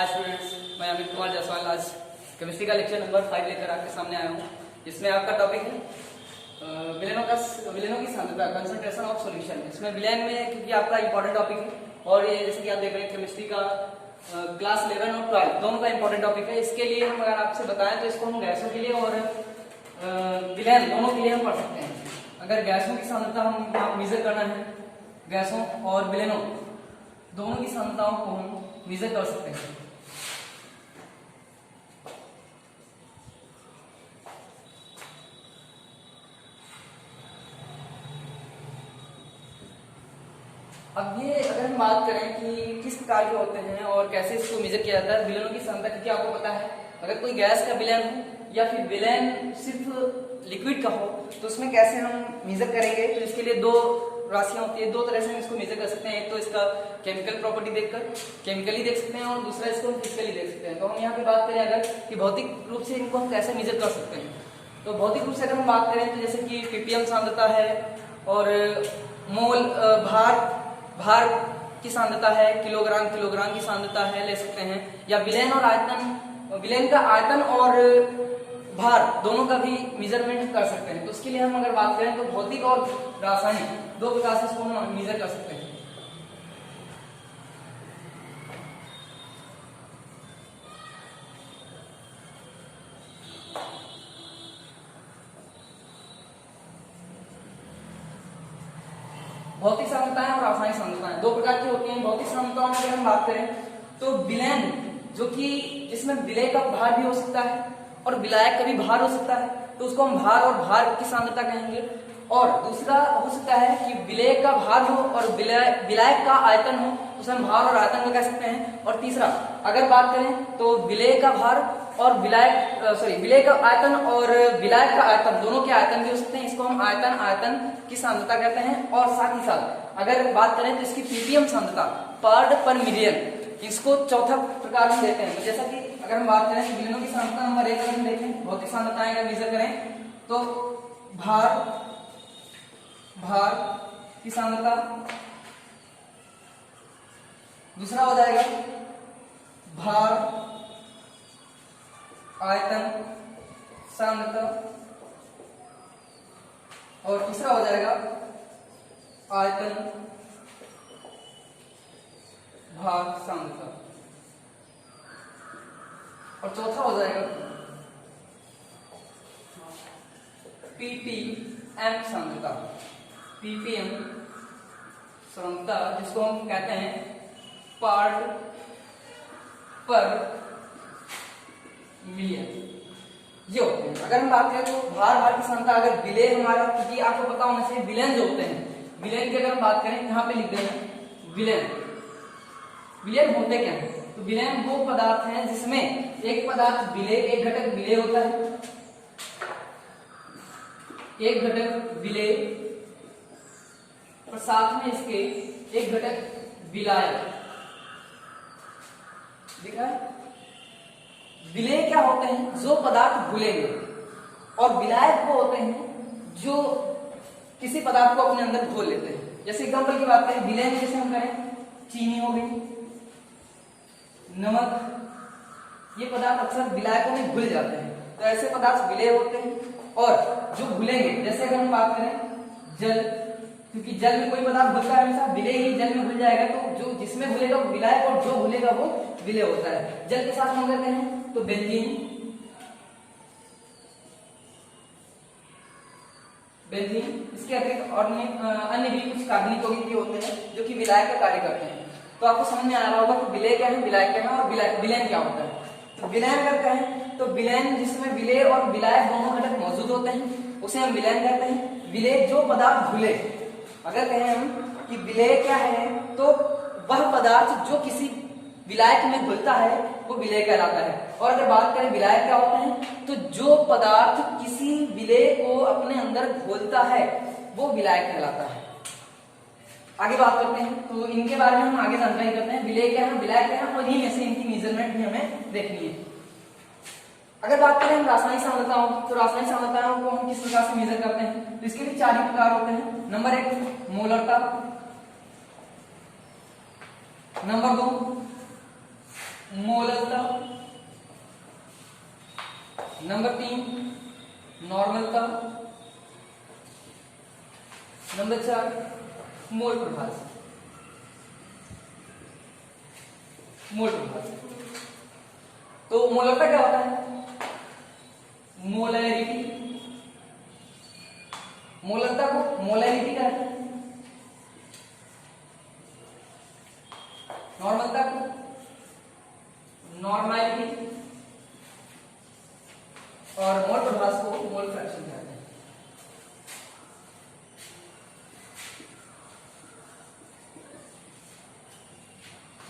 Hi students, मैं अमित कुमार जायसवाल आज chemistry का लेक्चर नंबर 5 लेकर आपके सामने आया हूँ। इसमें आपका टॉपिक है विलेनों की सांद्रता, कंसंट्रेशन ऑफ सॉल्यूशन। इसमें विलेन में क्योंकि आपका इंपॉर्टेंट टॉपिक है और ये जैसे कि आप देख रहे हैं केमिस्ट्री का क्लास 11 और 12 दोनों का इंपॉर्टेंट टॉपिक है। इसके लिए हम अगर आपसे बताएं तो इसको हम गैसों के लिए और विलेन दोनों के लिए हम पढ़ सकते हैं। अगर गैसों की सांद्रता हम मेजर करना है, गैसों और विलेनों दोनों की सांद्रताओं को हम मेजर कर सकते हैं। अब ये अगर हम बात करें कि किस प्रकार के होते हैं और कैसे इसको मेजर किया जाता है विलेनों की सांद्रता, क्योंकि आपको पता है अगर कोई गैस का विलेन हो या फिर विलेन सिर्फ लिक्विड का हो तो उसमें कैसे हम मेजर करेंगे। तो इसके लिए दो राशियां होती है, दो तरह से हम इसको मेजर कर सकते हैं। एक तो इसका केमिकल प्रॉपर्टी देखकर केमिकली देख सकते हैं और दूसरा इसको हम फिजिकली देख सकते हैं। तो हम यहाँ पे बात करें अगर कि भौतिक रूप से इनको हम कैसे मेजर कर सकते हैं, तो भौतिक रूप से अगर हम बात करें तो जैसे कि ppm सांद्रता है और मोल भार की सांद्रता है, किलोग्राम की सांद्रता है ले सकते हैं, या विलेन और आयतन, विलेन का आयतन और भार दोनों का भी मेजरमेंट कर सकते हैं। तो उसके लिए हम अगर बात करें तो भौतिक और रासायनिक दो प्रकार से इसको हम मेजर कर सकते हैं। भौतिक सांद्रताएं और रासायनिक सांद्रताएं दो प्रकार की होती हैं। भौतिक सांद्रताओं में अगर हम बात करें तो विलेन जो कि जिसमें विलेय का भार भी हो सकता है और विलायक का भी भार हो सकता है, तो उसको हम भार और भार की सांद्रता कहेंगे। और दूसरा हो सकता है कि विलेय का भार हो और विलायक का आयतन हो, तो उसे हम भार और आयतन को कह सकते हैं। और तीसरा अगर बात करें तो विलेय का भार और विलेय का आयतन और विलायक का आयतन दोनों के आयतन भी हो सकते हैं, इसको हम आयतन की सांद्रता कहते हैं। और साथ ही साथ अगर बात करें तो इसकी ppm सांद्रता पार्ट पर मिलियन, इसको चौथा प्रकार में देते हैं। तो जैसा कि अगर हम बात करें विलेनों की सांद्रता नंबर 1 अगर हम देखें भौतिक सांद्रताएं अगर मेजर करें तो भार की सांद्रता, दूसरा हो जाएगा भार आयतन सांद्रता और तीसरा हो जाएगा आयतन भार सांद्रता और चौथा हो जाएगा ppm सांद्रता। ppm सांद्रता जिसको हम कहते हैं पार्ट पर मिलियन, ये होते हैं। अगर हम बात करें तो भार की सांद्रता अगर विलेय हमारा, क्योंकि आपको पता होना चाहिए विलेन जो होते हैं, विलेन की अगर हम बात करें यहाँ पे लिख दें विलेन होते क्या है। तो विलेन वो पदार्थ हैं जिसमें एक पदार्थ विलेय, एक घटक विलेय होता है, एक घटक विलेय और साथ में इसके एक घटक विलायक दिखा है। विलेय क्या होते हैं, जो पदार्थ घुलेंगे, और विलायक वो होते हैं जो किसी पदार्थ को अपने अंदर घोल लेते हैं। जैसे एग्जांपल की बात करें विलेय में जैसे हम करें चीनी हो गई, नमक, ये पदार्थ अक्सर विलायकों में घुल जाते हैं, तो ऐसे पदार्थ विलेय होते हैं। और जो घुलेंगे जैसे अगर हम बात करें जल, क्योंकि जल में कोई पदार्थ घुलता है हमेशा, विलेय ही जल में घुल जाएगा, तो जो जिसमें घुलेगा वो विलायक और जो घुलेगा वो विलेय होता है। जल के साथ हम करते हैं तो बेंजीन, इसके अतिरिक्त और अन्य भी कुछ कार्बनिक यौगिक भी होते हैं जो कि विलायक का कार्य करते हैं। तो आपको समझ में आ रहा होगा कि विलेय क्या है, विलायक क्या है और विलेन क्या होता है। तो विलेन अगर कहें तो विलेन जिसमें विलेय और विलायक दोनों घटक मौजूद होते हैं उसे हम विलेन कहते हैं। विलेय जो पदार्थ घुले, अगर कहें हम कि विलेय क्या है तो वह पदार्थ जो किसी विलायक में घुलता है वो विलेय कहलाता है। और अगर बात करें विलायक क्या होता है, तो जो पदार्थ किसी विलेय को अपने अंदर घोलता है वो विलायक कहलाता है। आगे बात करते हैं तो इनके बारे में हम आगे जानकारी करते हैं, विलेय क्या है, विलायक क्या है, और इन्हीं में से इनकी मेजरमेंट भी हमें देखनी है। अगर बात करें हम रासायनिक सांद्रताओं की, तो रासायनिक सांद्रताओं को हम किस प्रकार से मेजर करते हैं, तो इसके भी 4 प्रकार होते हैं। नंबर 1 मोलरता, नंबर 2 मोलरता, नंबर 3 नॉर्मलता, नंबर 4 मोल प्रभाव। मोल प्रभाव तो मोलरता क्या होता है? मोलैरिटी, मोलरता को मोलैरिटी कहते हैं, नॉर्मलता को नॉर्मैलिटी और मोल प्रभाव को मोल फ्रैक्शन कहते हैं।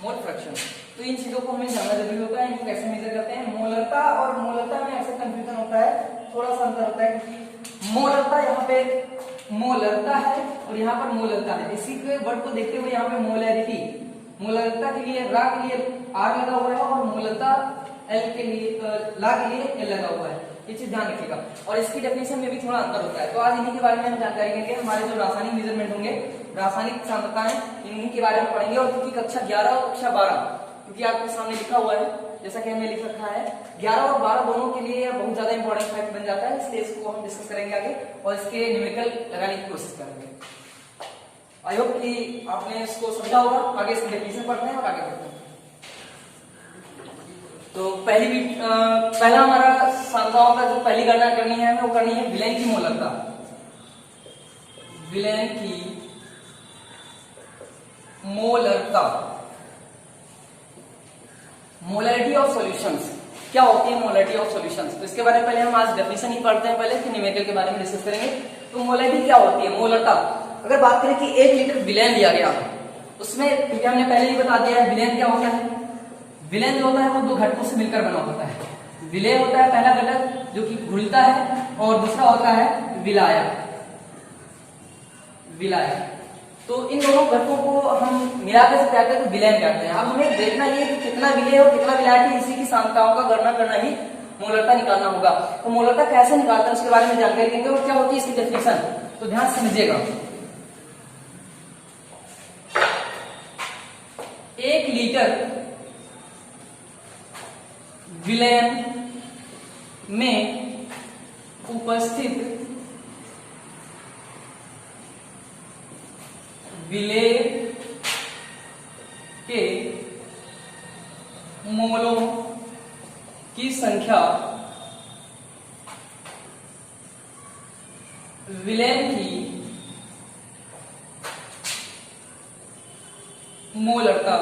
मोल फ्रैक्शन, तो इन चीजों को हमें जानना जरूरी होता है, इनको कैसे मेजर करते हैं। मोलरता और मोलरता में अक्सर कंफ्यूजन होता है, थोड़ा सा अंतर होता है, क्योंकि मोलरता यहाँ पे मोलरता है और यहाँ पर मोलरता है। इसी के वर्ड को देखते हुए यहाँ पे मोलैरिटी, मोलरता के लिए रा के लिए आर लगा हुआ है और मोलरता एल के लिए ला के लिए एल लगा हुआ है, ये चीज ध्यान रखिएगा। और इसकी डेफिनेशन में भी थोड़ा अंतर होता है। तो आज इन्हीं के बारे में हम जानकारी लेंगे। हमारे जो रासायनिक मेजरमेंट होंगे, रासायनिक सांद्रताएं, इन्हीं के बारे में पढ़ेंगे। और क्योंकि कक्षा 11 और कक्षा 12 क्योंकि आपके सामने लिखा हुआ है, जैसा कि हमने लिख रखा है, 11 और 12 दोनों के लिए बहुत ज्यादा इंपॉर्टेंट फैक्ट बन जाता है। इस केस को हम डिस्कस करेंगे आगे और इसके न्यूमेरिकल लगाने की कोशिश करेंगे। आई होप कि आपने इसको समझा होगा। आगे इसकी डेफिनेशन पढ़ते हैं और आगे बढ़ते हैं। तो पहला हमारा सांद्रताओं का जो पहली गणना करनी है वो करनी है विलेन की मोलरता। विलेन की मोलरता, मोलैरिटी ऑफ सॉल्यूशंस। क्या होती है मोलैरिटी ऑफ सॉल्यूशंस? तो इसके बारे में पहले हम आज डेफिनेशन ही पढ़ते हैं, पहले फिर न्यूमेरिकल के बारे में डिस्कस करेंगे। तो मोलैरिटी क्या होती है? मोलरता, अगर बात करें कि 1 लीटर विलेन लिया गया, उसमें क्योंकि हमने पहले ही बता दिया है विलेन क्या होता है। विलेन जो होता है वो 2 घटकों से मिलकर बना होता है। विलेय होता है पहला घटक जो कि घुलता है और दूसरा होता है विलायक। विलायक, तो इन दोनों घटकों को हम मिलाकर से क्या कहते हैं? विलेन कहते हैं। अब हमें देखना ये कि कितना विलेय और कितना विलायक है, इसी की सांद्रताओं का गणना करना ही मोलरता निकालना होगा। तो मोलरता कैसे निकालते हैं उसके बारे में जानकारी देंगे और क्या होती है इसकी डेफिनेशन, तो ध्यान से समझिएगा। 1 लीटर विलेन में उपस्थित विलेय के मोलों की संख्या विलेन की मोलरता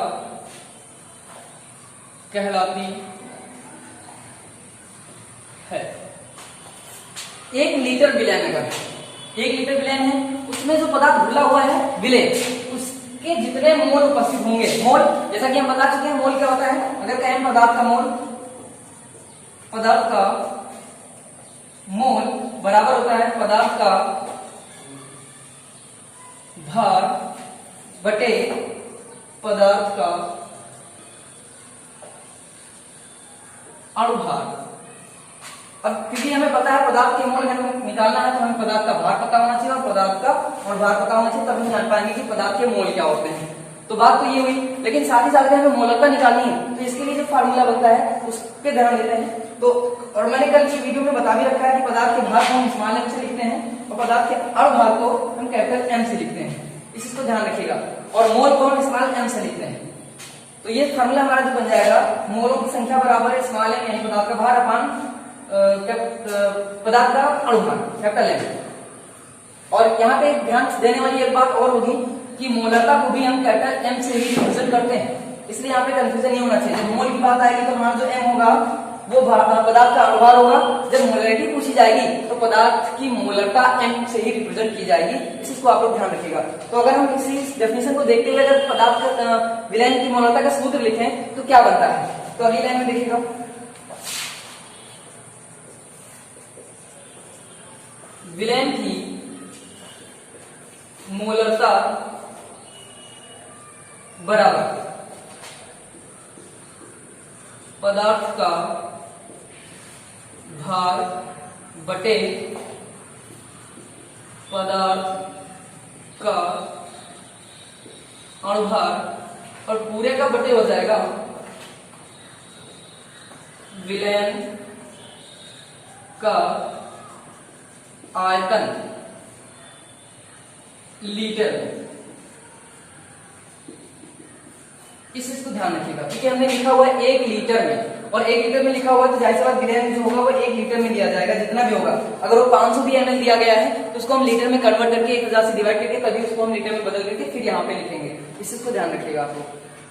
कहलाती है। 1 लीटर विलेन, अगर 1 लीटर विलेन है, उसमें जो पदार्थ घुला हुआ है विलेन, उसके जितने मोल उपस्थित होंगे, मोल जैसा कि हम बता चुके हैं मोल क्या होता है। अगर कहें पदार्थ का मोल, पदार्थ का मोल बराबर होता है पदार्थ का भार बटे पदार्थ का अणुभार। अब क्योंकि हमें पता है पदार्थ के मोल निकालना है, तो हमें पदार्थ का भार पता होना चाहिए और पदार्थ का अणुभार पता होना चाहिए, तब हम जान पाएंगे कि पदार्थ के मोल क्या होते हैं। तो बात तो ये हुई, लेकिन साथ ही साथ हमें मोलरता निकालनी है, तो इसके लिए जो फार्मूला बनता है उस पे ध्यान देते हैं। तो और मैंने कल की वीडियो में बता भी रखा है कि पदार्थ के भार को हम स्मॉल m से लिखते हैं और पदार्थ के अणुभार को हम कैपिटल M से लिखते हैं, इस चीज को ध्यान रखिएगा। और मोल को हम स्मॉल m से लिखते हैं। तो ये फार्मूला हमारा जो बन जाएगा, मोलों की संख्या बराबर है स्मॉल m यानी पदार्थ का भार अपान पदार्थ का अणुभार कैपिटल M। और यहाँ पे ध्यान देने वाली एक बात और होगी कि मोलरता को भी हम कैपिटल M से ही रिप्रेजेंट करते हैं, इसलिए यहाँ पे कंफ्यूजन नहीं होना चाहिए। जब मोल की बात आएगी तो हमारा जो M होगा वो पदार्थ का अणुभार होगा। जब मोलैरिटी पूछी जाएगी तो पदार्थ की मोलरता M से ही रिप्रेजेंट की जाएगी, इस चीज को आप लोग ध्यान रखिएगा। तो अगर हम इसी डेफिनेशन को देखते हुए अगर पदार्थ का विलेन की मोलरता का सूत्र लिखें तो क्या बनता है, तो अगली लाइन में देखिएगा। विलेन की मोलरता बराबर पदार्थ का भार बटे पदार्थ का अणुभार, और पूरे का बटे हो जाएगा विलयन का आयतन लीटर में। इस चीज को ध्यान रखिएगा क्योंकि हमने लिखा हुआ है 1 लीटर में, और 1 लीटर में लिखा हुआ है तो जाहिर सी बात विलयन जो होगा वो 1 लीटर में दिया जाएगा जितना भी होगा। अगर वो 500 भी ml दिया गया है तो उसको हम लीटर में कन्वर्ट करके 1000 से डिवाइड करके तभी उसको हम लीटर में बदल करके फिर यहाँ पे लिखेंगे। इस चीज को ध्यान रखिएगा आपको।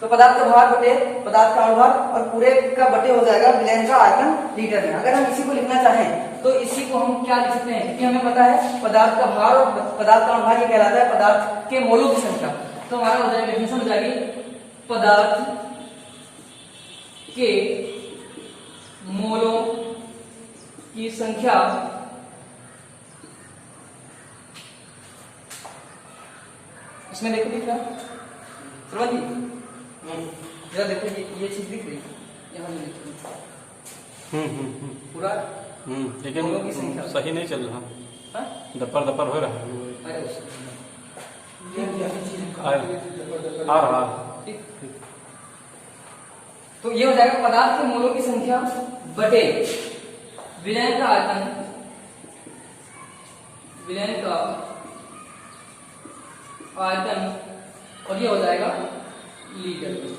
तो पदार्थ का भार बटे पदार्थ का अनुभार और पूरे का बटे हो जाएगा विलयन का आयतन लीटर में। अगर हम इसी को लिखना चाहें तो इसी को हम क्या लिख सकते हैं, क्योंकि हमें पता है पदार्थ का भार और पदार्थ का अनुभार ये कहलाता है पदार्थ के मोलों की संख्या। तो हमारा हो जाएगा डेफिनेशन हो जाएगी पदार्थ के मोलों की संख्या इसमें देखो दिख रहा श्रवण जी, जरा देखो ये चीज दिख रही यहाँ नहीं दिख रही पूरा लेकिन सही नहीं चल रहा, दपर दपर हो रहा है। आ रहा तो ये हो जाएगा पदार्थ के मोलों की संख्या बटे विलयन का आयतन, विलयन का आयतन, और ये हो जाएगा लीटर में।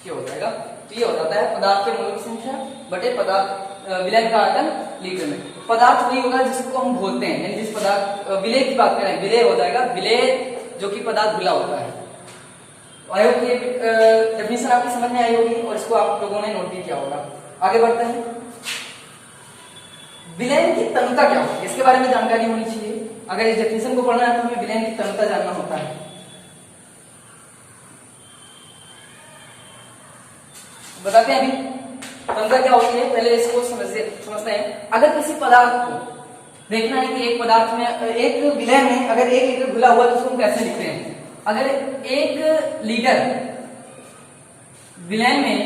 ये हो जाएगा, तो ये हो जाता है पदार्थ के मोलों की संख्या बटे पदार्थ विलयन का आयतन लीटर में। पदार्थ वही होगा जिसको हम घोलते हैं, यानी जिस पदार्थ विलय की बात करें, विलय हो जाएगा विलय जो कि पदार्थ घुला होता है। आई होप ये डेफिनेशन आपकी समझ में आई होगी और इसको आप लोगों ने नोट भी किया होगा। आगे बढ़ते हैं। विलयन की तन्यता क्या होती है इसके बारे में जानकारी होनी चाहिए। अगर इस डेफिनेशन को पढ़ना है तो हमें विलयन की तन्यता जानना होता है। बताते हैं अभी तन्यता क्या होती है, पहले इसको समझते हैं। अगर किसी पदार्थ को देखना है कि एक पदार्थ में एक विलय में अगर 1 लीटर घुला हुआ है तो उसको हम कैसे लिखते हैं। अगर 1 लीटर विलयन में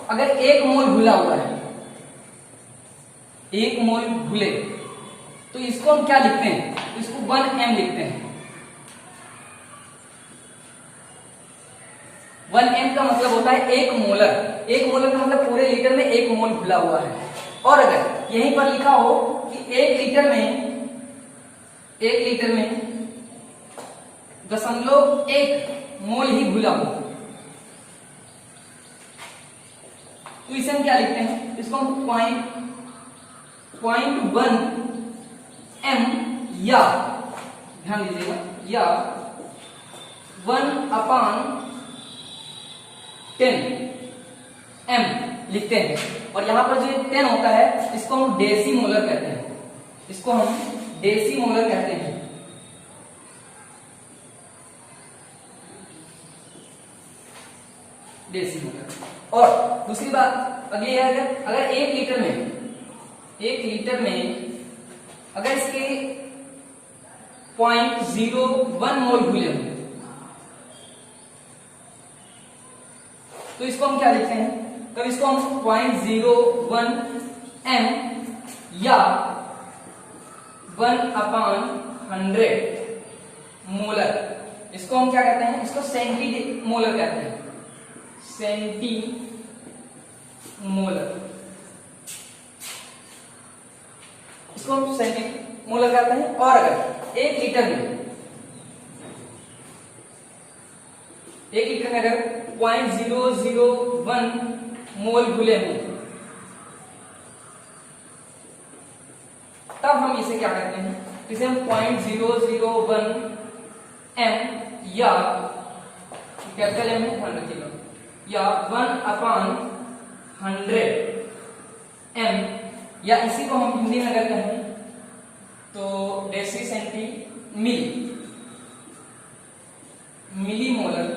अगर 1 मोल घुला हुआ है, 1 मोल घुले, तो इसको हम क्या लिखते हैं, इसको 1m लिखते हैं। 1m का मतलब होता है 1 मोलर। 1 मोलर का मतलब पूरे लीटर में 1 मोल घुला हुआ है। और अगर यहीं पर लिखा हो कि 1 लीटर में 0.1 मोल ही घुला हो, तो इसे हम क्या लिखते हैं, इसको हम 0.1 m या ध्यान दीजिएगा या 1/10 m लिखते हैं। और यहां पर जो 10 होता है इसको हम डेसी मोलर कहते हैं, इसको हम डेसी मोलर कहते हैं। Decimolar. और दूसरी बात अगली है, अगर 1 लीटर में अगर इसके 0.01 मोल घुले हों तो इसको हम क्या लिखते हैं, तो इसको हम 0.01 m या 1/100 मोलर, इसको हम क्या कहते हैं, इसको सेंटी मोलर कहते हैं, सेंटी मोलर, इसको हम सेंटी मोलर कहते हैं। और अगर 1 लीटर में अगर 0.001 मोल घुले हों तब हम इसे क्या कहते हैं, इसे हम 0.001 m या कैपिटल M है ध्यान रखिएगा, या 1/100 m, या इसी को हम हिंदी में अगर कहें तो डेसी सेंटी मिली मोलर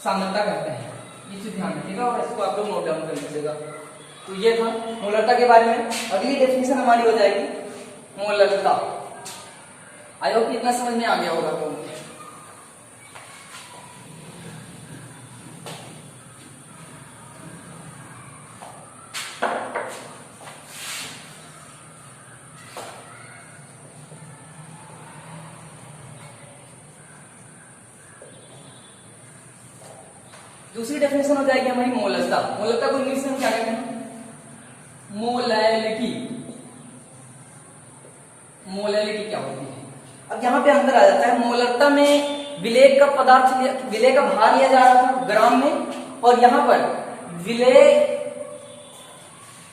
सांद्रता कहते हैं। ये चीज ध्यान रखिएगा और इसको आप लोग नोट डाउन कर लीजिएगा। तो ये था मोलरता के बारे में। अगली डेफिनेशन हमारी हो जाएगी मोलरता। आई होप इतना समझ में आ गया होगा तो दूसरी डेफिनेशन हो जाएगी हमारी मोलरता। मोलरता को इंग्लिश में क्या कहते हैं? मोलैलिटी। मोलैलिटी क्या होती है? अब यहाँ पे अंदर आ जाता है, मोलरता में विलेय का पदार्थ, विलेय का भार लिया जा रहा था ग्राम में, और यहाँ पर विलेय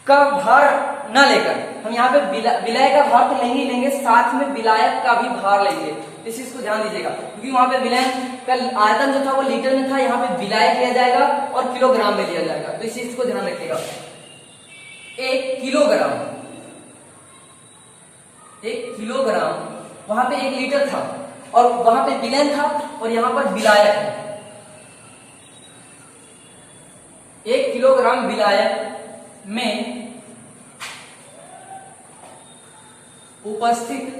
का भार न लेकर हम यहाँ पे विलय का भार तो नहीं लेंगे, साथ में विलायक का भी भार लेंगे। इस चीज को ध्यान दीजिएगा, क्योंकि वहां पे विलय का आयतन जो था वो लीटर में था, यहाँ पे विलायक लिया जाएगा और किलोग्राम में लिया जाएगा। तो इस चीज को ध्यान रखिएगा। 1 किलोग्राम, 1 किलोग्राम, वहां पे 1 लीटर था और वहां पे विलयन था और यहाँ पर विलायक है। 1 किलोग्राम विलायक में उपस्थित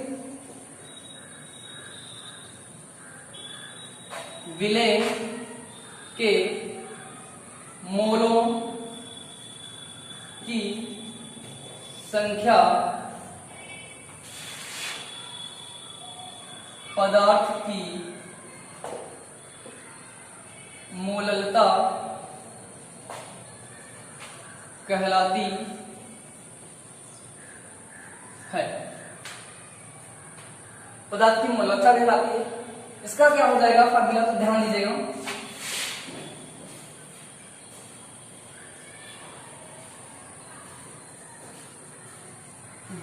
विलेय के मोलों की संख्या पदार्थ की मोललता कहलाती है। पदार्थ की मोललता कहलाती है। इसका क्या हो जाएगा फार्मूला, तो ध्यान दीजिएगा।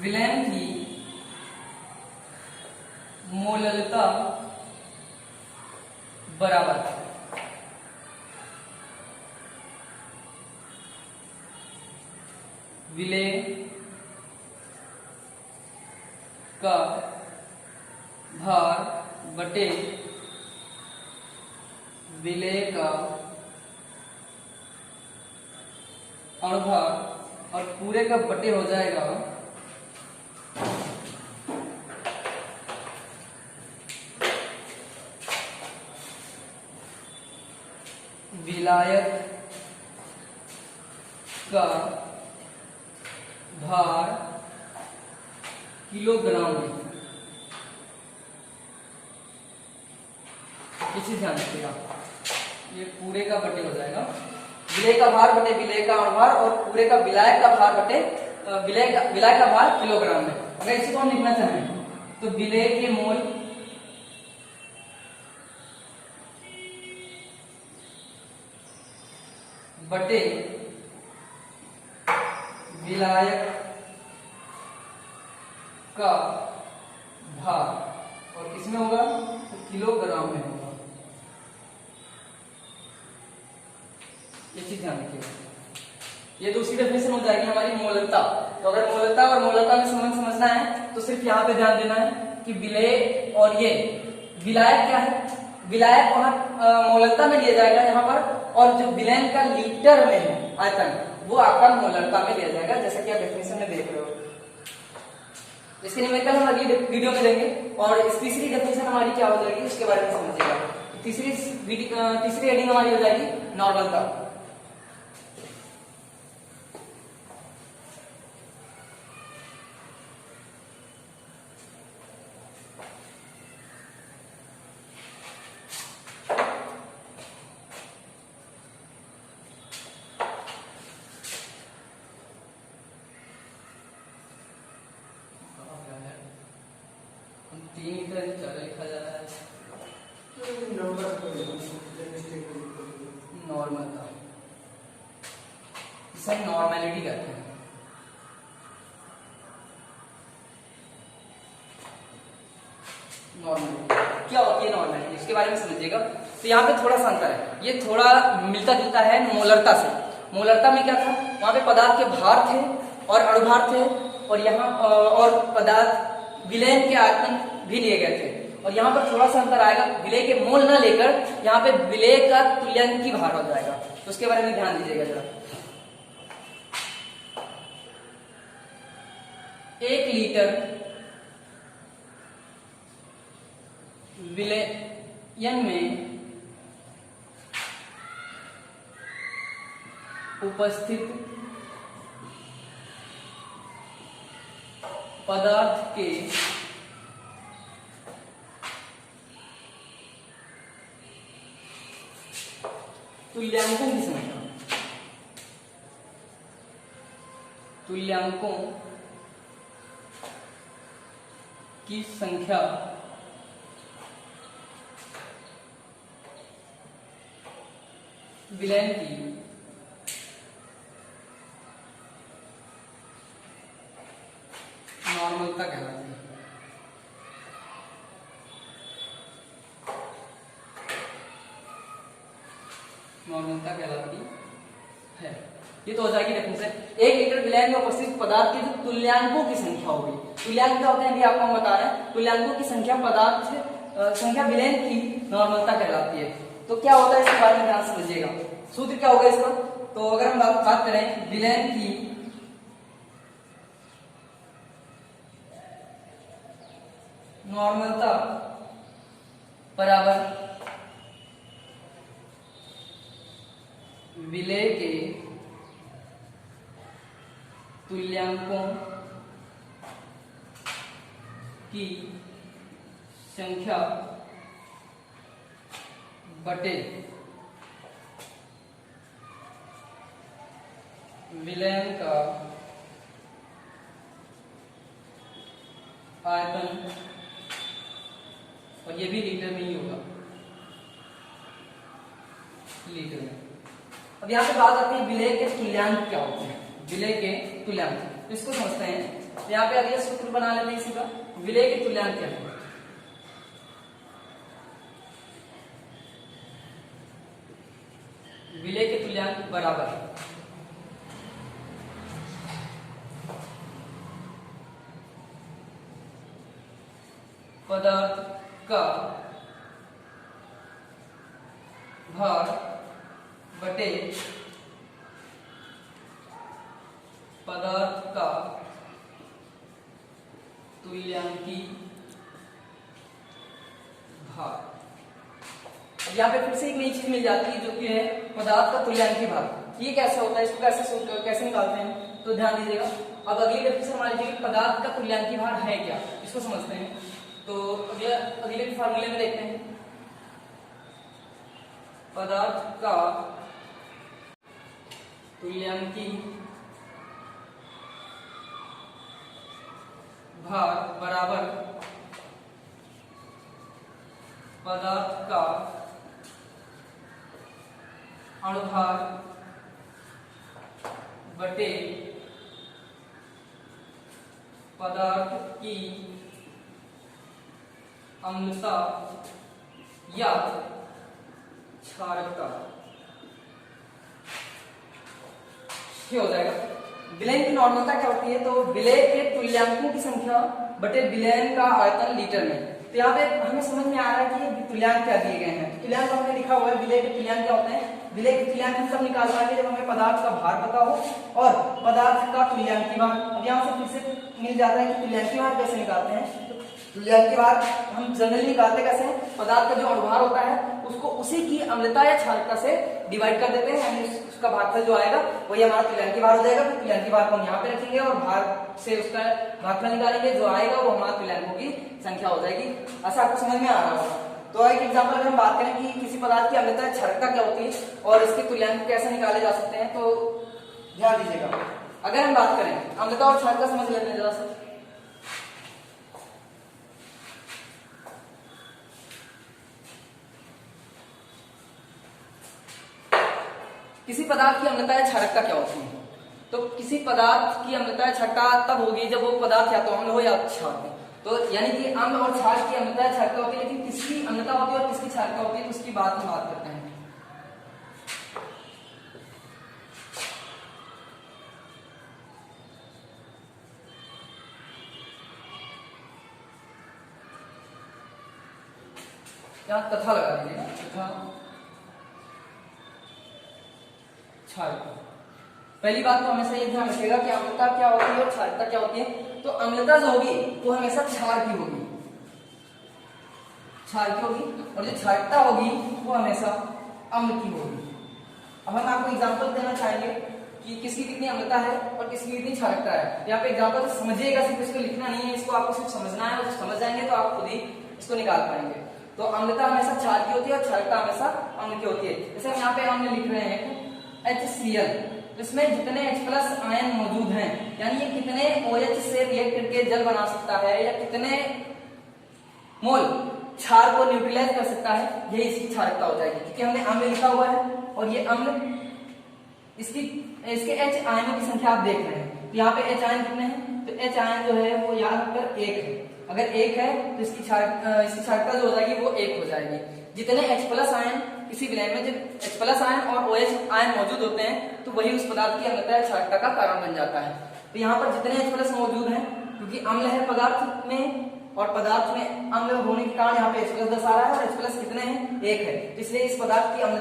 विलयन की मोललता बराबर विलेय का भार बटे विलेय का अणुभार, और पूरे का बटे हो जाएगा विलायक का भार किलोग्राम में। इसी ध्यान रखिएगा, ये पूरे का बटे हो जाएगा विलेय का भार बटे विलेय का अणुभार, और पूरे का विलायक का भार बटे विलायक का भार किलोग्राम में। अगर इसी को हम लिखना चाहें तो विलेय के मोल बटे विलायक का भार, और किसमें होगा? तो किलोग्राम में होगा। ये चीज ध्यान रखिएगा। ये दूसरी डेफिनेशन हो जाएगी हमारी मोललता। तो अगर मोललता और मोललता में संबंध समझना है तो सिर्फ यहाँ पे ध्यान देना है कि विलेय और ये विलायक क्या है, विलायक वहां मोललता में लिया जाएगा यहाँ पर, और जो विलयन का लीटर में है आयतन वो आपका मोललता में लिया जाएगा, जैसा कि आप डेफिनेशन में देख रहे हो। इसके न्यूमेरिकल हम अगली वीडियो में देंगे, और इस तीसरी डेफिनेशन हमारी क्या हो जाएगी उसके बारे में समझिएगा। तीसरी हेडिंग हमारी हो जाएगी नॉर्मलता। लिखा जा रहा है नॉर्मलता, इसे हम नॉर्मेलिटी कहते हैं। नॉर्मेलिटी क्या होती है? नॉर्मेलिटी इसके बारे में समझिएगा। तो यहाँ पे थोड़ा सा अंतर है, ये थोड़ा मिलता जुलता है मोलरता से। मोलरता में क्या था, वहां पे पदार्थ के भार थे और अणुभार थे, और यहाँ और पदार्थ विलयन के आयतन भी लिए गए थे, और यहाँ पर थोड़ा सा अंतर आएगा, विलेय के मोल न लेकर यहाँ पे विलेय का तुल्यांकी भार हो जाएगा। तो उसके बारे में ध्यान दीजिएगा जरा। 1 लीटर विलयन में उपस्थित पदार्थ के तुल्यांकों की संख्या, तुल्यांकों की संख्या विलयन की नॉर्मलता कहलाती है। नॉर्मलता कहलाती है। ये तो हो जाएगी डेफिनेशन। 1 लीटर विलयन में उपस्थित पदार्थ के जो तुल्यांकों की संख्या होगी, तुल्यांक क्या होते हैं अभी आपको हम बता रहे हैं। तुल्यांकों की संख्या पदार्थ संख्या विलयन की नॉर्मलता कहलाती है। तो क्या होता है इसके बारे में ध्यान समझिएगा। सूत्र क्या होगा इसका, तो अगर हम बात करें विलयन की नॉर्मलता बराबर विलय के तुल्यांकों की संख्या बटे विलयन का आयतन, और ये भी लीटर में ही होगा, लीटर में। अब यहाँ पे बात आती है विलय के तुल्यांक क्या होते हैं। विलय के तुल्यांक, तो इसको समझते हैं। यहाँ पे अगले सूत्र बना लेते हैं इसी का। विलय के तुल्यांक क्या है, विलय के तुल्यांक बराबर पदार्थ का भार बटे पदार्थ का तुल्यांकी भार। अब यहाँ पे फिर से एक नई चीज मिल जाती है जो कि है पदार्थ का तुल्यांकी भार। ये कैसे होता है, इसको कैसे निकालते हैं, तो ध्यान दीजिएगा। अब अगली डेफिनेशन मान लीजिए पदार्थ का तुल्यांकी भार है क्या, इसको समझते हैं। तो अगले फार्मूले में देखते हैं। पदार्थ का तुल्यांकी भार बराबर पदार्थ का अणुभार बटे पदार्थ की अम्लता या क्षारकता। ये हो जाएगा। विलयन की नॉर्मलता क्या होती है, तो विलय के तुल्यांकों की संख्या बटे विलयन का आयतन लीटर में। तो यहाँ पे हमें समझ में आ रहा है कि ये तुल्यांक क्या दिए गए हैं। तो तुल्यांक हमने लिखा हुआ है, विलय के तुल्यांक क्या होते हैं। विलय के तुल्यांक हम सब निकाल पाएंगे जब हमें पदार्थ का भार पता हो और पदार्थ का तुल्यांकी भार। अब यहाँ से फिर से मिल जाता है कि तुल्यांकी भार कैसे निकालते हैं। तुल्यांकी भार हम जनरली निकालते कैसे हैं, पदार्थ का जो अणुभार होता है उसको उसी की अम्लता या क्षारकता से डिवाइड कर देते हैं, यानी उसका भागफल जो आएगा वही हमारा तुल्यांकी भार हो जाएगा। फिर तुल्यांकी भार को हम यहाँ पे रखेंगे और भार से उसका भागफल निकालेंगे, जो आएगा वो हमारा तुल्यांकों की संख्या हो जाएगी। ऐसा आपको समझ में आ रहा होगा। तो एक एग्जाम्पल अगर हम बात करें कि किसी पदार्थ की अम्लता या क्षारकता क्या होती है और इसके तुल्यांक कैसे निकाले जा सकते हैं, तो ध्यान दीजिएगा। अगर हम बात करें अम्लता और क्षारकता, समझ लेते हैं जरा सा। किसी पदार्थ की अम्लता या क्षारकता क्या होती है, तो किसी पदार्थ की अम्लता या क्षारकता तब होगी जब वो पदार्थ या तो अम्ल हो या क्षार हो। तो यानी कि अम्ल और क्षार की अम्लता या क्षारकता होती है, लेकिन किसकी अम्लता होती है और किसकी क्षारकता होती है, तो उसकी बात हम बात करते हैं। यहाँ तथा लगा दीजिएगा, तथा क्षारकता। पहली बात तो हमेशा ये ध्यान रखिएगा कि अम्लता क्या होती है और क्षारकता क्या होती है। तो अम्लता जो होगी वो हमेशा क्षार की होगी, क्षार की होगी, और जो क्षारकता होगी वो हमेशा अम्ल की होगी। अब हम आपको एग्जांपल देना चाहेंगे कि किसकी कितनी अम्लता है और किसकी कितनी क्षारकता है। यहाँ पे एग्जांपल समझिएगा, सिर्फ इसको लिखना नहीं है, इसको आपको सिर्फ समझना है, और समझ जाएंगे तो आप खुद ही इसको निकाल पाएंगे। तो अम्लता हमेशा क्षार की होती है और क्षारकता हमेशा अम्ल की होती है। जैसे हम यहाँ पे अम्ल लिख रहे हैं HCl, इसमें जितने H+ आयन मौजूद हैं, यानी ये कितने OH से रिएक्ट करके जल बना सकता है या कितने मोल क्षार को न्यूट्रलाइज कर सकता है, यही इसकी क्षारकता हो जाएगी। क्योंकि हमने अम्ल लिखा हुआ है और ये अम्ल इसके H आयनों की संख्या आप देख रहे हैं, तो यहाँ पे H आयन कितने हैं, तो H आयन जो है वो यहाँ पर 1 है। अगर 1 है तो इसकी क्षारकता जो हो जाएगी वो 1 हो जाएगी। जितने H+ आयन किसी विलयन में जब H+ आयन और OH आयन मौजूद होते हैं तो वही उस पदार्थ की अम्लता या क्षारकता का कारण बन जाता है। तो यहाँ पर जितने H+ मौजूद हैं, क्योंकि अम्ल है पदार्थ में और पदार्थ में अम्ल होने के कारण यहाँ पे H+ दर्शा रहा है और H+ कितने हैं, 1 है। इसलिए इस पदार्थ की अम्ल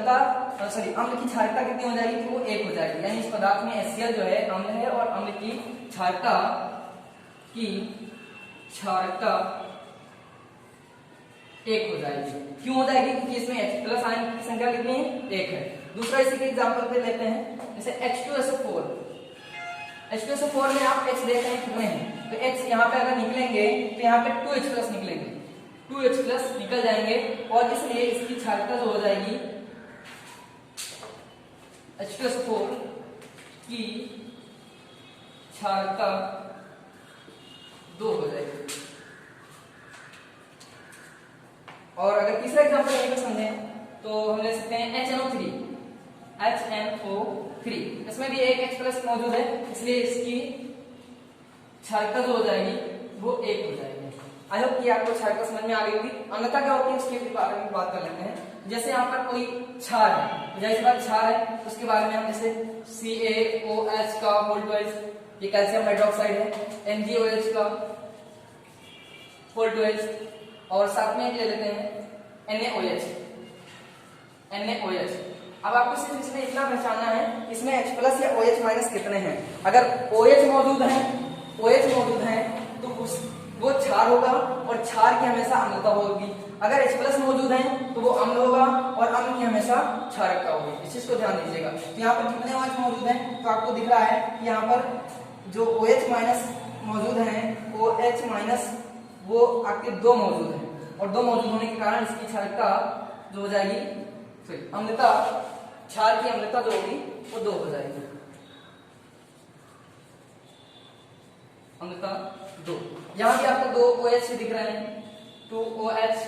की क्षारकता कितनी हो जाएगी, तो वो 1 हो जाएगी। यानी इस पदार्थ में HCl जो है अम्ल है और अम्ल की क्षारकता 1 हो जाएगी। क्यों हो जाएगी, क्योंकि इसमें H+ आयन की संख्या कितनी है, 1 है। दूसरा इसी के एग्जांपल पे लेते हैं, जैसे H2SO4 में आप H देख रहे हैं कितने हैं, तो H यहाँ पे अगर निकलेंगे तो यहाँ पे 2H+ निकलेंगे, 2H+ निकल जाएंगे और इसलिए इसकी क्षारकता जो हो जाएगी H2SO4 की क्षारकता 2 हो जाएगी। और अगर तीसरा एग्जांपल यहीं पे समझें तो हम ले सकते हैं HNO3, इसमें भी एक H+ मौजूद है, इसलिए इसकी क्षारकता जो हो जाएगी वो 1 हो जाएगी। आई होप कि आपको क्षारकता समझ में आ गई होगी। अम्लता क्या होती है उसके बारे में बात कर लेते हैं। जैसे यहाँ पर कोई क्षार है, जैसे बात क्षार है उसके बारे में हम जैसे CaOH का वोल्टवाइज, ये कैल्शियम हाइड्रोक्साइड है, MgOH का वोल्टवाइज, और साथ में ले लेते हैं NaOH। अब आपको सिर्फ इसमें इतना पहचानना है इसमें H+ या OH- कितने हैं। अगर OH मौजूद है तो वो क्षार होगा और क्षार की हमेशा अम्लता होगी। अगर H+ मौजूद है तो वो अम्ल होगा और अम्ल की हमेशा क्षारकता होगी। इस चीज को ध्यान दीजिएगा। तो यहाँ पर कितने OH मौजूद हैं, तो आपको दिख रहा है कि यहाँ पर जो OH- मौजूद है, OH- वो आपके 2 मौजूद हैं और 2 मौजूद होने के कारण इसकी क्षारकता जो हो जाएगी, अम्लता, क्षार की अम्लता जो होगी वो 2 हो जाएगी, अम्लता 2। यहाँ भी आपको 2 OH दिख रहे हैं, 2OH-,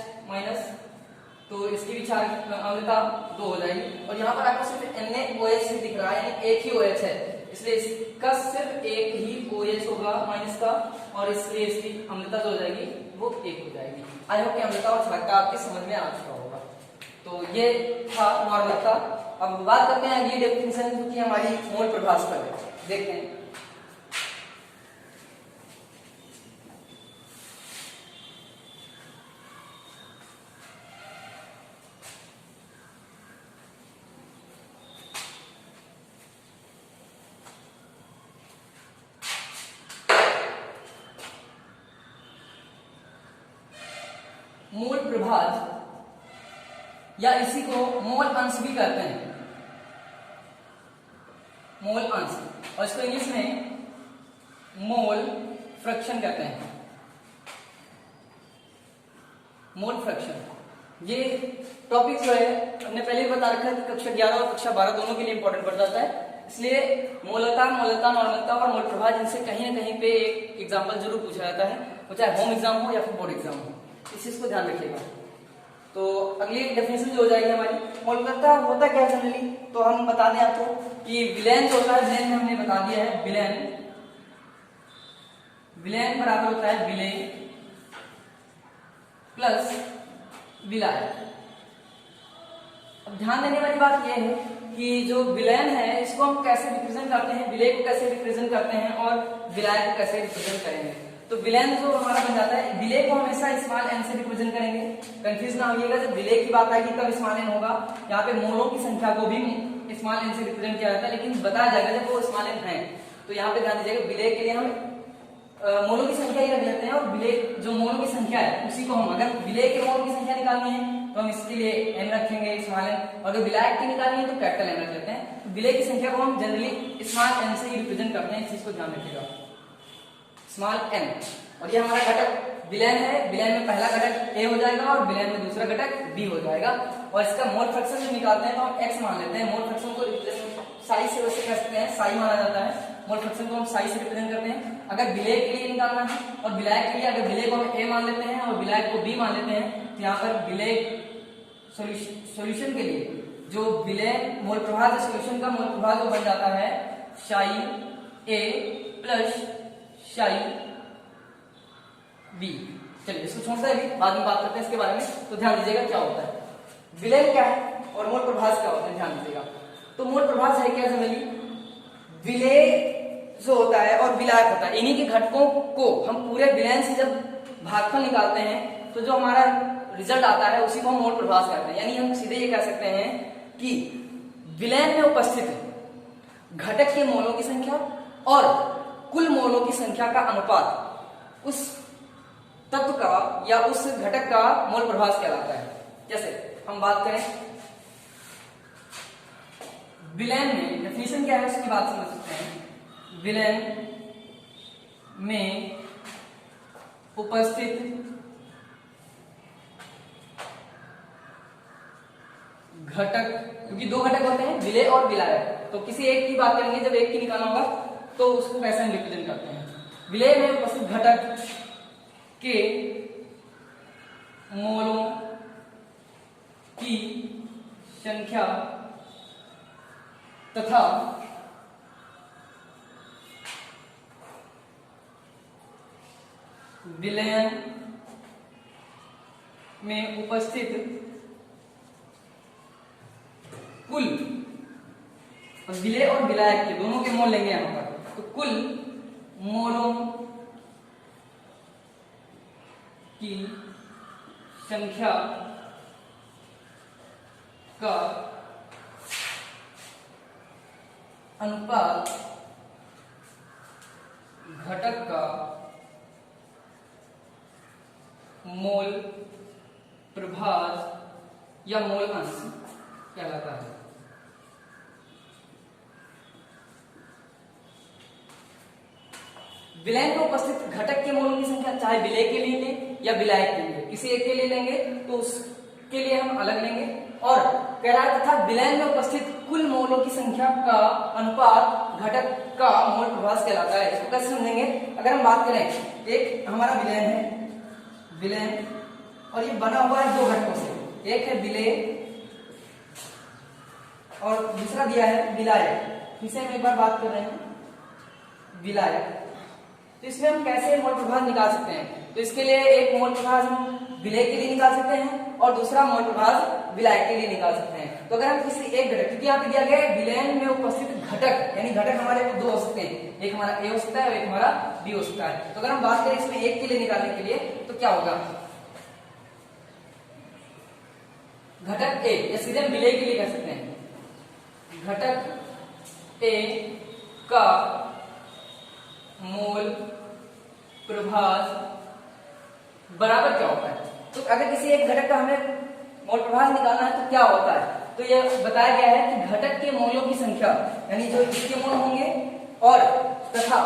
तो इसकी भी अम्लता 2 हो जाएगी। और यहाँ पर आपको सिर्फ NaOH दिख रहा है, यानी एक ही OH है, इसलिए इसका सिर्फ एक ही OH होगा माइनस का, और इसलिए इसकी अम्लता जो हो जाएगी वो 1 हो जाएगी। आई होप कि अम्लता और क्षारकता आपके समझ में आ चुका होगा। तो ये था नॉर्मलता। अब बात करते हैं अगली डेफिनेशन, जो कि हमारी मोल प्रभाष पर है। देखते हैं। मोल प्रभाज या इसी को मोल अंश भी कहते हैं, मोल अंश, और इसको इंग्लिश में मोल फ्रैक्शन कहते हैं, मोल फ्रैक्शन। ये टॉपिक जो है हमने पहले ही बता रखा है कि कक्षा 11 और कक्षा 12 दोनों के लिए इंपॉर्टेंट पड़ जाता है। इसलिए मोलता, नॉर्मलता और मोल प्रभाज, इनसे कहीं ना कहीं पे एक एग्जाम्पल जरूर पूछा जाता है, वो चाहे होम एग्जाम हो या फिर बोर्ड एग्जाम हो। इस चीज को ध्यान रखिएगा। तो अगली डेफिनेशन जो हो जाएगी हमारी, मोलता होता क्या है जनरली, तो हम बता दें आपको कि विलेन जो होता है, विलेन में हमने बता दिया है, विलेन बराबर होता है विलेय प्लस विलाय। अब ध्यान देने वाली बात यह है कि जो विलेन है इसको हम कैसे रिप्रेजेंट करते हैं, विलेय को कैसे रिप्रेजेंट करते हैं और विलाय को कैसे रिप्रेजेंट करेंगे। तो विलेन जो हमारा बन जाता है, विलेय को हमेशा स्मॉल एन से रिप्रेजेंट करेंगे। कंफ्यूज ना होइएगा, जब विलेय की बात आएगी तब स्मॉल एन होगा। यहाँ पे मोलों की संख्या को भी स्मॉल एन से रिप्रेजेंट किया जाता है, लेकिन बताया जाएगा जब वो स्मॉल एन है। तो यहाँ पे ध्यान दीजिएगा, विलेय के लिए हम मोलों की संख्या ही रख लेते हैं, और विलेय जो मोलों की संख्या है उसी को हम, अगर विलेय के मोलों की संख्या निकालनी है तो हम इसके लिए एन रखेंगे स्मॉल एन, और अगर विलायक की निकालनी है तो कैपिटल एन रख लेते हैं। तो विलेय की संख्या को हम जनरली स्मॉल एन से ही रिप्रेजेंट करते हैं, इस चीज को ध्यान रखिएगा। स्मॉल n, और ये हमारा घटक विलेन है। विलेन में पहला घटक a हो जाएगा और विलेन में दूसरा घटक b हो जाएगा। और इसका मोल फ्रैक्शन जो निकालते हैं तो हम x मान लेते हैं। मोल फ्रैक्शन को साई से वैसे कह सकते हैं, साई माना जाता है। मोल फ्रैक्शन को हम साई से रिप्रेजेंट करते हैं। अगर विलेय के लिए निकालना है और विलायक के लिए, अगर विलेय को हम a मान लेते हैं और विलायक को b मान लेते हैं, तो यहाँ पर विलेय सॉल्यूशन के लिए जो विलेय मोल प्रभाव है, सॉल्यूशन का मोल प्रभाव जो बन जाता है Sai a plus psi b। चलिए इसको छोड़ते हैं, अभी बाद में बात करते हैं इसके बारे में। तो ध्यान दीजिएगा क्या होता है, विलेय क्या है और मोल प्रभाव क्या होता है, ध्यान दीजिएगा। तो मोल प्रभाव है क्या जनरली, विलेय जो होता है और विलायक होता है, इन्हीं के घटकों को हम पूरे विलेय से जब भागफल निकालते हैं तो जो हमारा रिजल्ट आता है उसी को हम मोल प्रभाव कहते हैं। यानी हम सीधे ये कह सकते हैं कि विलेय में उपस्थित घटक के मोलों की संख्या और कुल मोलों की संख्या का अनुपात उस तत्व का या उस घटक का मोल प्रभाव कहलाता है। जैसे हम बात करें विलेय में, डेफिनेशन क्या है उसकी बात समझ सकते हैं। विलेय में उपस्थित घटक, क्योंकि दो घटक होते हैं विलेय और विलायक, तो किसी एक की बात करेंगे, जब एक की निकालना होगा तो उसको कैसे हम रिप्रेजेंट करते हैं। विलेय में उपस्थित घटक के मोलों की संख्या तथा विलयन में उपस्थित कुल, विलेय और विलायक के दोनों के मोल लेंगे यहां पर, तो कुल मोलों की संख्या का अनुपात घटक का मोल प्रभाव या मोल अंश कहलाता है। विलेय में उपस्थित घटक के मोलों की संख्या चाहे विलेय के लिए लें या विलायक के लिए, किसी एक के लिए लेंगे तो उसके लिए हम अलग लेंगे। और कह रहा है तथा विलेय में उपस्थित कुल मोलों की संख्या का अनुपात घटक का मोल प्रभाव कहलाता है। इसको कैसे समझेंगे, अगर हम बात करें एक हमारा विलेय है, विलेय और ये बना हुआ है दो घटकों से, एक है विलेय और दूसरा दिया है विलायक। इसे हम एक बार बात कर रहे हैं विलायक, तो इसमें हम कैसे मोल प्रभाव निकाल सकते हैं। तो इसके लिए एक मोल प्रभाव हम विलेय के लिए निकाल सकते हैं और दूसरा मोल प्रभाव विलायक के लिए निकाल सकते हैं। तो अगर हम किसी एक घटक, क्योंकि यहाँ पे दिया गया है विलेय में उपस्थित घटक, यानी घटक हमारे को दो हो सकते हैं, एक हमारा ए हो सकता है और एक हमारा बी हो सकता है। तो अगर हम बात करें इसमें एक के लिए निकालने के लिए तो क्या होगा, घटक ए, या सीधे हम विलेय के लिए कह सकते हैं, घटक ए का मोल प्रभाव बराबर क्या होता है। तो अगर किसी एक घटक का हमें मोल प्रभाव निकालना है तो क्या होता है, तो यह बताया गया है कि घटक के मोलों की संख्या, यानी जो इसके मोल होंगे और तथा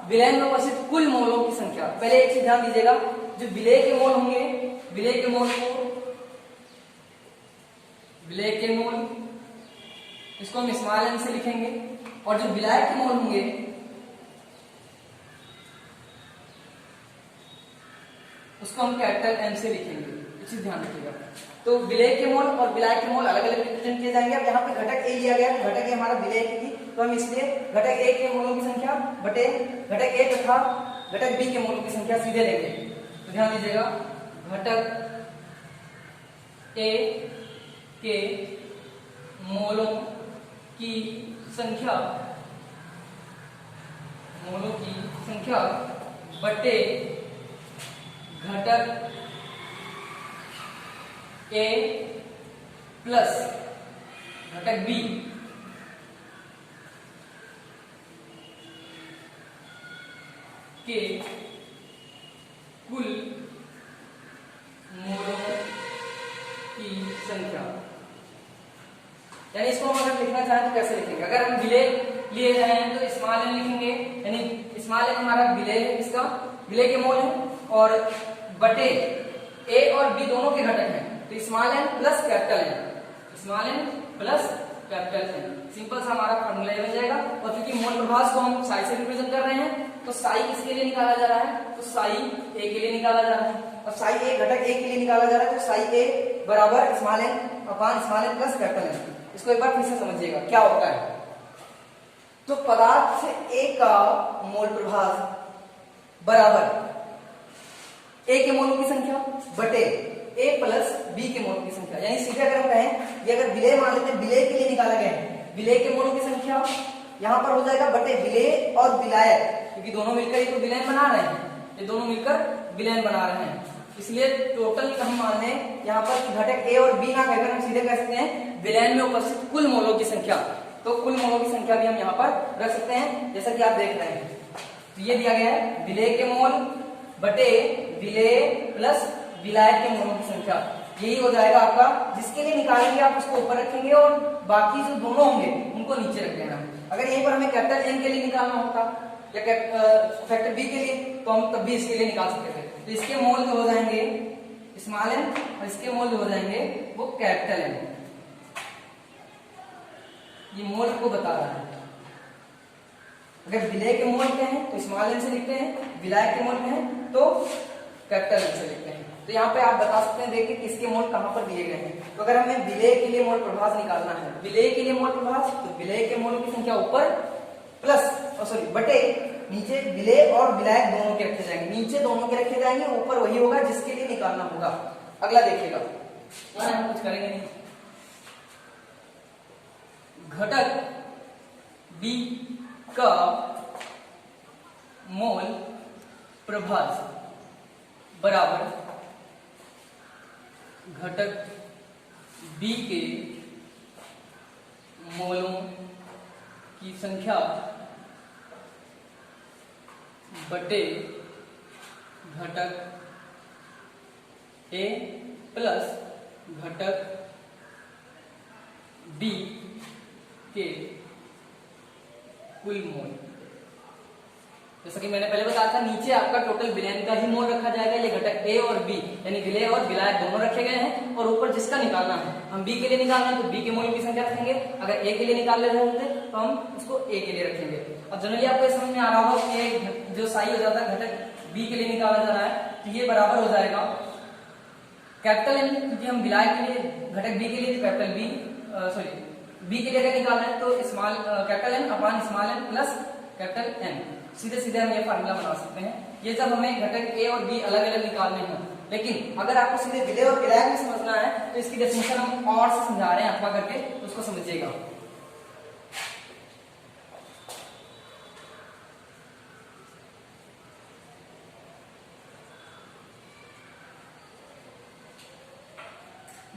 विलेय में उपस्थित कुल मोलों की संख्या। पहले एक चीज ध्यान दीजिएगा, जो विलेय के मोल होंगे, विलेय के मोल को, विलेय के मोल इसको हम स्मॉल एन से लिखेंगे, और जो विलायक के मोल होंगे उसको हम कैपिटल एम से लिखेंगे। इसे ध्यान रखिएगा। तो विलेय के मोल और विलायक के मोल अलग अलग रिप्रेजेंट किए जाएंगे। अब यहाँ पे घटक ए लिया गया, घटक ए हमारा विलेय की थी, तो हम इसलिए घटक ए के मोलों की संख्या बटे घटक ए तथा घटक बी के मोलों की संख्या सीधे लेंगे। तो ध्यान दीजिएगा, घटक ए के मोलों की संख्या, मोलों की संख्या बटे घटक ए प्लस घटक बी के कुल मोलों की संख्या। यानी इसको हम अगर लिखना चाहें तो कैसे लिखेंगे, अगर हम विलेय लिए जाए तो स्मॉल एन लिखेंगे, यानी स्मॉल एन हमारा विलेय है इसका, विलय के मोल है और बटे ए और बी दोनों के घटक हैं, तो small N plus capital N, small N plus capital N, simple सा हमारा फॉर्मूला बन जाएगा। और क्योंकि मोल प्रभास को हम साई से रिप्रेजेंट कर रहे हैं, तो साई किसके लिए निकाला जा रहा है, तो साई ए के लिए निकाला जा रहा है, और साई ए घटक ए के लिए निकाला जा रहा है, तो साई ए बराबर small N upon small N plus capital N. इसको एक बार फिर से समझिएगा क्या होता है। तो पदार्थ से ए का मोल प्रभास बराबर ए के मोलों की संख्या बटे ए प्लस बी के मोलों की संख्या, यानी सीधे अगर हम कहें, ये अगर विलय मान लेते हैं, विलय के लिए निकाला गया है, विलय के मोलों की संख्या यहां पर हो जाएगा बटे विलय और विलायक, क्योंकि दोनों मिलकर ये तो विलयन बना रहे हैं, ये दोनों मिलकर विलयन बना रहे हैं, इसलिए टोटल हम मान लें यहाँ पर घटक ए और बी ना कहकर हम सीधे कह सकते हैं विलयन में उपस्थित कुल मोलों की संख्या। तो कुल मोलों की संख्या भी हम यहाँ पर रख सकते हैं, जैसा कि आप देख रहे हैं। तो ये दिया गया है विलय के मोल बटे विलय प्लस विलायक के मोलों की संख्या, यही हो जाएगा आपका। जिसके लिए निकालेंगे आप उसको ऊपर रखेंगे और बाकी जो दोनों होंगे उनको नीचे रख देना। अगर यहीं पर हमें कैपिटल एन के लिए निकालना होता या फैक्टर बी के लिए, तो हम तब भी इसके लिए निकाल सकते थे। तो इसके मोल जो हो जाएंगे स्मॉल एन और इसके मोल जो हो जाएंगे वो कैपिटल एन। ये मोल को बता रहा है। अगर विलय के मोल क्या है तो स्मॉल एन से लिखते हैं, विलायक के मोल क्या है तो कैपिटल एन से लिखते हैं। तो यहाँ पे आप बता सकते हैं, देखिए किसके मोल कहां पर दिए गए हैं। तो अगर हमें विलय के लिए मोल प्रभास निकालना है, विलय के लिए मोल प्रभास, तो विलय के मोल की संख्या ऊपर प्लस बटे नीचे विलय और विलायक दोनों के रखे जाएंगे, नीचे दोनों के रखे जाएंगे, ऊपर वही होगा जिसके लिए निकालना होगा। अगला देखिएगा, हम कुछ करेंगे नहीं। घटक बी का मोल प्रभास बराबर घटक बी के मोलों की संख्या बटे घटक ए प्लस घटक बी के कुल मोल। जैसा कि मैंने पहले बताया था, नीचे आपका टोटल विलयन का ही मोल रखा जाएगा। ये घटक ए और बी यानी विलय और विलायक दोनों रखे गए हैं, और ऊपर जिसका निकालना है, हम बी के लिए निकालना है तो बी के मोल की संख्या रखेंगे, अगर ए के लिए निकाल रहे होते तो हम उसको ए के लिए रखेंगे। अब जनरली आपको समझ में आ रहा होगा कि जो साई हो जाता है घटक बी के लिए निकाला जा रहा है, तो ये बराबर हो जाएगा कैपिटल एन, क्योंकि हम विलायक के लिए घटक बी के लिए कैपिटल बी के लिए अगर निकालना है तो small capital N upon small N plus capital N. सीधे सीधे हम ये फार्मूला बना सकते हैं। ये जब हमें घटक ए और बी अलग अलग निकालने हैं, लेकिन अगर आपको सीधे विलय और विलायक में समझना है तो इसकी डेफिनेशन हम और से समझा रहे हैं अथवा करके, तो उसको समझिएगा।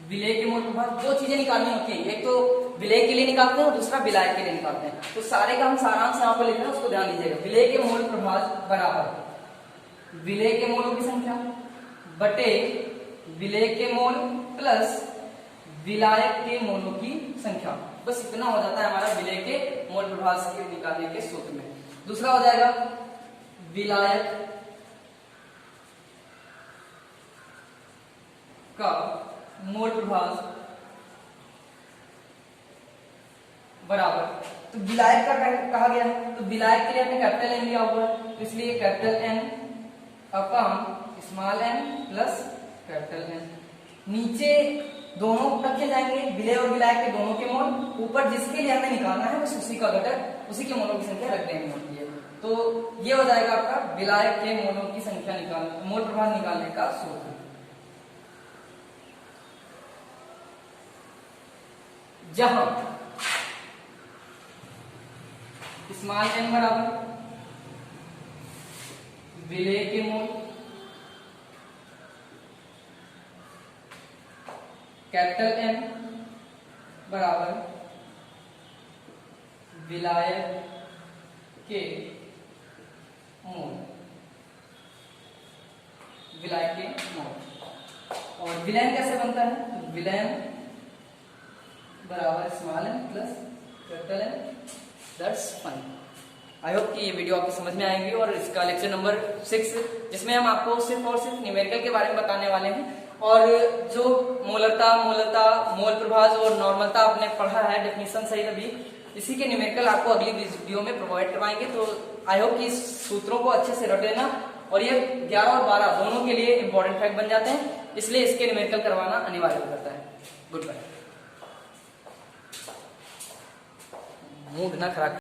विलय के मोल प्रभास दो चीजें निकालनी होती है, एक तो विलय के लिए निकालते हैं और दूसरा विलायक के लिए निकालते हैं। तो सारे का हम सारांश यहाँ पर लिख रहे हैं, उसको ध्यान दीजिएगा। विलय के मोल प्रभास बराबर विलय के मोलों की संख्या बटे विलय के मोल प्लस विलायक के मोलों की संख्या। बस इतना हो जाता है हमारा विलय के मोल प्रभास के निकालने के सूत्र में। दूसरा हो जाएगा विलायक का मोल प्रभास बराबर, तो विलायक का कहा गया है तो विलायक के लिए हमने कैपिटल एन लिया हुआ है, तो इसलिए capital N upon small N plus capital N. नीचे दोनों रखे जाएंगे, विलय और विलायक के दोनों के मोल, ऊपर जिसके लिए हमें निकालना है बस उसी का घटक, उसी के मोलों की संख्या रख देनी होती है। तो ये हो जाएगा आपका विलायक के मोलों की संख्या मोल प्रभास निकालने का सूत्र। जहां स्मॉल एन बराबर विलय के मोल, कैपिटल एन बराबर विलायक के मोल, विलायक के मोल। और विलयन कैसे बनता है, तो विलयन बराबर small N plus capital N, that's fine. I hope कि ये वीडियो आपको समझ में आएगी और इसका लेक्चर नंबर 6 जिसमें हम आपको सिर्फ और सिर्फ न्यूमेरिकल के बारे में बताने वाले हैं और जो मोलरता, मोल प्रभाज और नॉर्मलता आपने पढ़ा है डेफिनेशन सही अभी, इसी के न्यूमेरिकल आपको अगली वीडियो में प्रोवाइड करवाएंगे। तो आई होप कि इस सूत्रों को अच्छे से रट लेना और ये 11 और 12 दोनों के लिए इंपॉर्टेंट फैक्ट बन जाते हैं, इसलिए इसके न्यूमेरिकल करवाना अनिवार्य हो जाता है। Good bye. मूड ना खराब